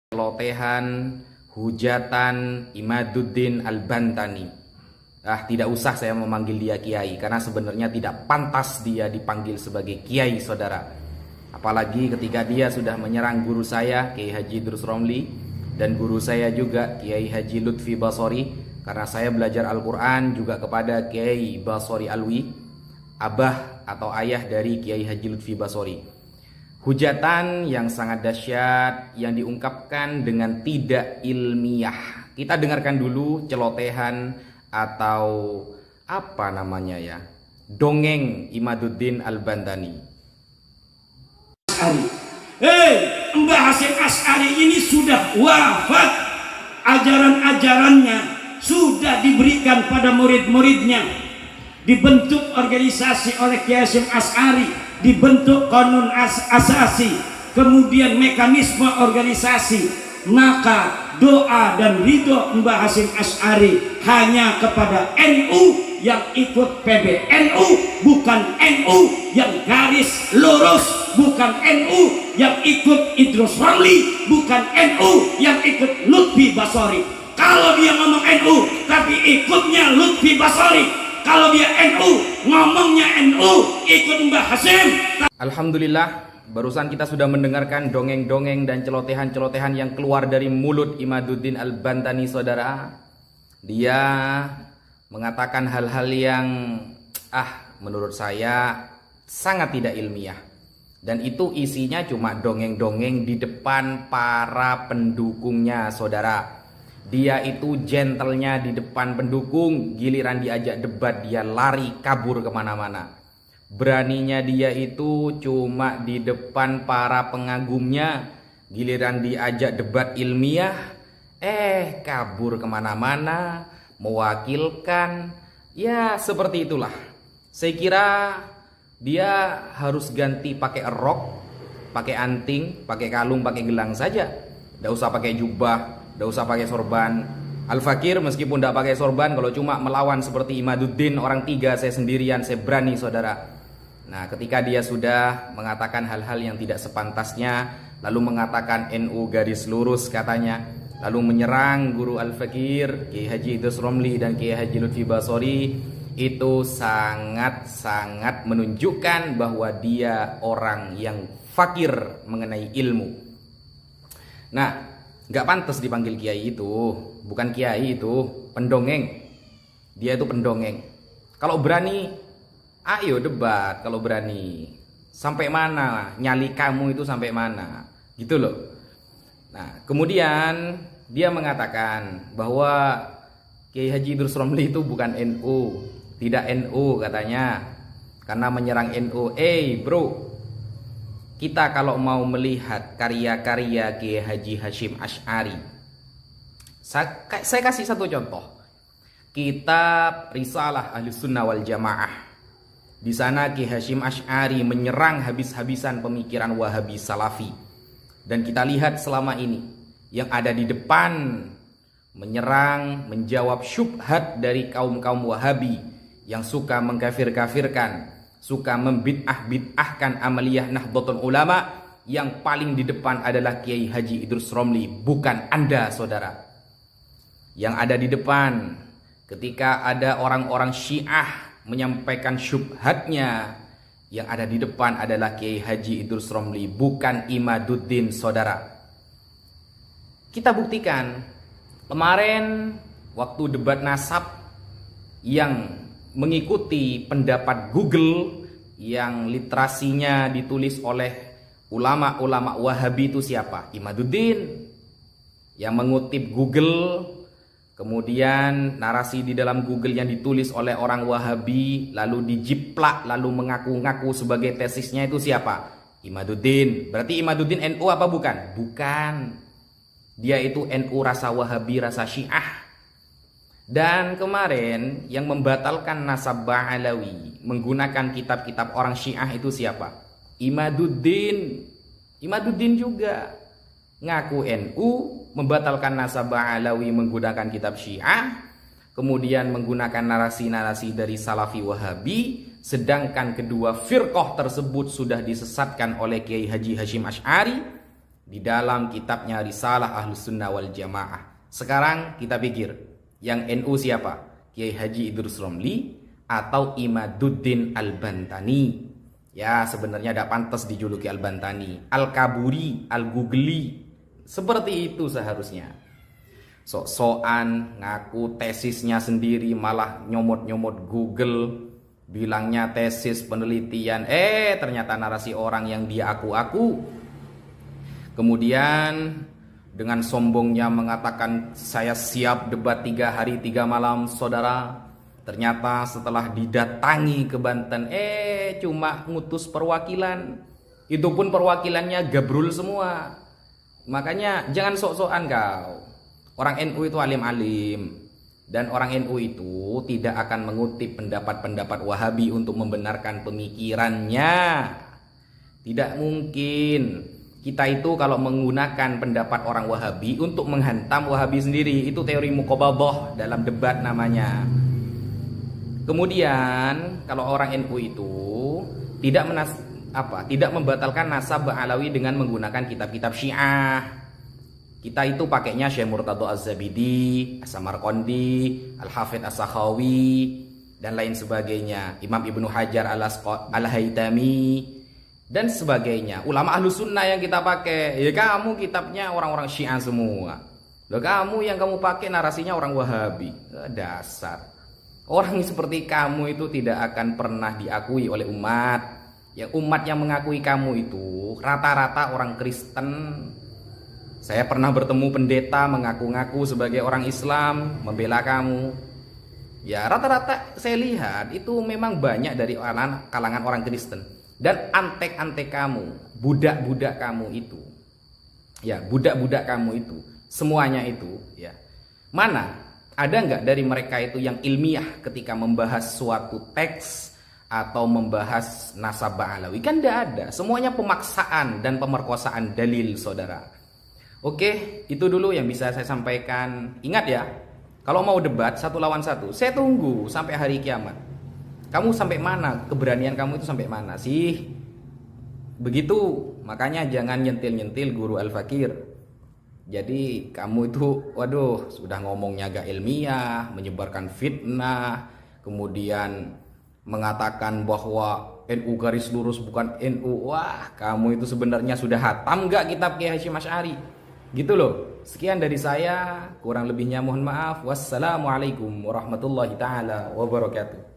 Celotehan, hujatan Imaduddin Al-Bantani. Tidak usah saya memanggil dia kiai, karena sebenarnya tidak pantas dia dipanggil sebagai kiai, saudara. Apalagi ketika dia sudah menyerang guru saya, Kiai Haji Idrus Romli, dan guru saya juga, Kiai Haji Lutfi Basori, karena saya belajar Al-Quran juga kepada Kiai Basori Alwi, abah atau ayah dari Kiai Haji Lutfi Basori. Hujatan yang sangat dahsyat yang diungkapkan dengan tidak ilmiah. Kita dengarkan dulu celotehan atau apa namanya ya, dongeng Imaduddin Al-Bantani. Mbah Hasyim Asy'ari ini sudah wafat, ajaran-ajarannya sudah diberikan pada murid-muridnya, dibentuk organisasi oleh Kiai Hasyim Asy'ari, dibentuk konun asasi, kemudian mekanisme organisasi. Maka doa dan ridho Mbah Hasyim Asy'ari hanya kepada NU yang ikut PBNU, bukan NU yang garis lurus, bukan NU yang ikut Idrus Romli, bukan NU yang ikut Lutfi Basori. Kalau dia ngomong NU tapi ikutnya Lutfi Basori, kalau dia NU ngomongnya NU ikut Mbah Hasyim. Alhamdulillah, barusan kita sudah mendengarkan dongeng-dongeng dan celotehan-celotehan yang keluar dari mulut Imaduddin Al-Bantani, saudara. Dia mengatakan hal-hal yang menurut saya sangat tidak ilmiah. Dan itu isinya cuma dongeng-dongeng di depan para pendukungnya, saudara. Dia itu gentlenya di depan pendukung, giliran diajak debat dia lari kabur kemana-mana. Beraninya dia itu cuma di depan para pengagumnya, giliran diajak debat ilmiah, kabur kemana-mana, mewakilkan. Ya seperti itulah. Saya kira dia harus ganti pakai rok, pakai anting, pakai kalung, pakai gelang saja. Tidak usah pakai jubah, tidak usah pakai sorban. Al-Fakir meskipun tidak pakai sorban, kalau cuma melawan seperti Imaduddin orang tiga, saya sendirian, saya berani, saudara. Nah, ketika dia sudah mengatakan hal-hal yang tidak sepantasnya, lalu mengatakan NU garis lurus katanya, lalu menyerang guru Al-Fakir, Kiai Haji Idrus Romli dan Kiai Haji Lutfi Basori, itu sangat-sangat menunjukkan bahwa dia orang yang fakir mengenai ilmu. Nah, gak pantas dipanggil kiai itu, bukan kiai itu, pendongeng. Dia itu pendongeng. Kalau berani, ayo debat. Kalau berani, sampai mana nyali kamu itu, sampai mana, gitu loh. Nah, kemudian dia mengatakan bahwa Kiai Haji Idrus Romli itu bukan NU, tidak NU katanya, karena menyerang NU. Bro, kita kalau mau melihat karya-karya Kiai Haji Hasyim Asy'ari, saya kasih satu contoh. Kitab Risalah Ahlussunnah wal Jamaah. Di sana Kiai Hasyim Asy'ari menyerang habis-habisan pemikiran Wahabi Salafi. Dan kita lihat selama ini yang ada di depan menyerang, menjawab syubhat dari kaum-kaum Wahabi yang suka mengkafir-kafirkan, suka membid'ah-bid'ahkan amaliyah Nahdlatul Ulama. Yang paling di depan adalah Kiai Haji Idrus Romli, bukan Anda, saudara. Yang ada di depan ketika ada orang-orang Syiah menyampaikan syubhatnya, yang ada di depan adalah Kiai Haji Idrus Romli, bukan Imaduddin, saudara. Kita buktikan kemarin waktu debat nasab yang mengikuti pendapat Google yang literasinya ditulis oleh ulama-ulama Wahabi itu siapa? Imaduddin. Yang mengutip Google, kemudian narasi di dalam Google yang ditulis oleh orang Wahabi lalu dijiplak, lalu mengaku-ngaku sebagai tesisnya itu siapa? Imaduddin. Berarti Imaduddin NU apa bukan? Bukan. Dia itu NU rasa Wahabi, rasa Syiah. Dan kemarin yang membatalkan nasab Ba'alawi menggunakan kitab-kitab orang Syiah itu siapa? Imaduddin. Imaduddin juga ngaku NU, membatalkan nasab Ba'alawi menggunakan kitab Syiah, kemudian menggunakan narasi-narasi dari Salafi Wahabi, sedangkan kedua firqah tersebut sudah disesatkan oleh Kiai Haji Hasyim Asy'ari. di dalam kitabnya Risalah Ahlus Sunnah wal Jamaah. Sekarang kita pikir, yang NU siapa? Kiai Haji Idrus Romli atau Imaduddin Al-Bantani? Ya, sebenarnya tidak pantas dijuluki Al-Bantani, Al-Kaburi, Al-Gugli. Seperti itu seharusnya. Sok-sokan ngaku tesisnya sendiri, malah nyomot-nyomot Google, bilangnya tesis penelitian. Ternyata narasi orang yang dia aku-aku. Kemudian dengan sombongnya mengatakan saya siap debat 3 hari 3 malam, saudara. Ternyata setelah didatangi ke Banten, cuma ngutus perwakilan. Itu pun perwakilannya gabrul semua. Makanya jangan sok-sokan kau. Orang NU itu alim-alim. Dan orang NU itu tidak akan mengutip pendapat-pendapat Wahabi untuk membenarkan pemikirannya. Tidak mungkin. Kita itu kalau menggunakan pendapat orang Wahabi untuk menghantam Wahabi sendiri, itu teori muqabadah dalam debat namanya. Kemudian kalau orang NU itu tidak membatalkan nasab Alawi dengan menggunakan kitab-kitab Syiah. Kita itu pakainya Syekh Murtadho Az-Zabidi, As-Samarqandi, Al-Hafidz As-Sakhawi dan lain sebagainya, Imam Ibnu Hajar Al-Haytami dan sebagainya. Ulama Ahlus Sunnah yang kita pakai. Ya kamu kitabnya orang-orang Syiah semua. Loh, kamu yang kamu pakai narasinya orang Wahabi. Dasar. Orang seperti kamu itu tidak akan pernah diakui oleh umat. Ya, umat yang mengakui kamu itu rata-rata orang Kristen. Saya pernah bertemu pendeta mengaku-ngaku sebagai orang Islam, membela kamu. Ya, rata-rata saya lihat itu memang banyak dari kalangan orang Kristen. Dan antek-antek kamu, budak-budak kamu itu. Ya, budak-budak kamu itu, semuanya itu, ya. Mana? Ada nggak dari mereka itu yang ilmiah ketika membahas suatu teks atau membahas nasab Alawi? Kan tidak ada. Semuanya pemaksaan dan pemerkosaan dalil, saudara. Oke, itu dulu yang bisa saya sampaikan. Ingat ya, kalau mau debat 1 lawan 1, saya tunggu sampai hari kiamat. Kamu sampai mana? Keberanian kamu itu sampai mana sih? Begitu, makanya jangan nyentil-nyentil guru Al-Fakir. Jadi kamu itu, waduh, sudah ngomongnya agak ilmiah, menyebarkan fitnah, kemudian mengatakan bahwa NU garis lurus bukan NU. Wah, kamu itu sebenarnya sudah hatam nggak kitab Kiai Hasyim Asy'ari? Gitu loh. Sekian dari saya, kurang lebihnya mohon maaf. Wassalamualaikum warahmatullahi taala wabarakatuh.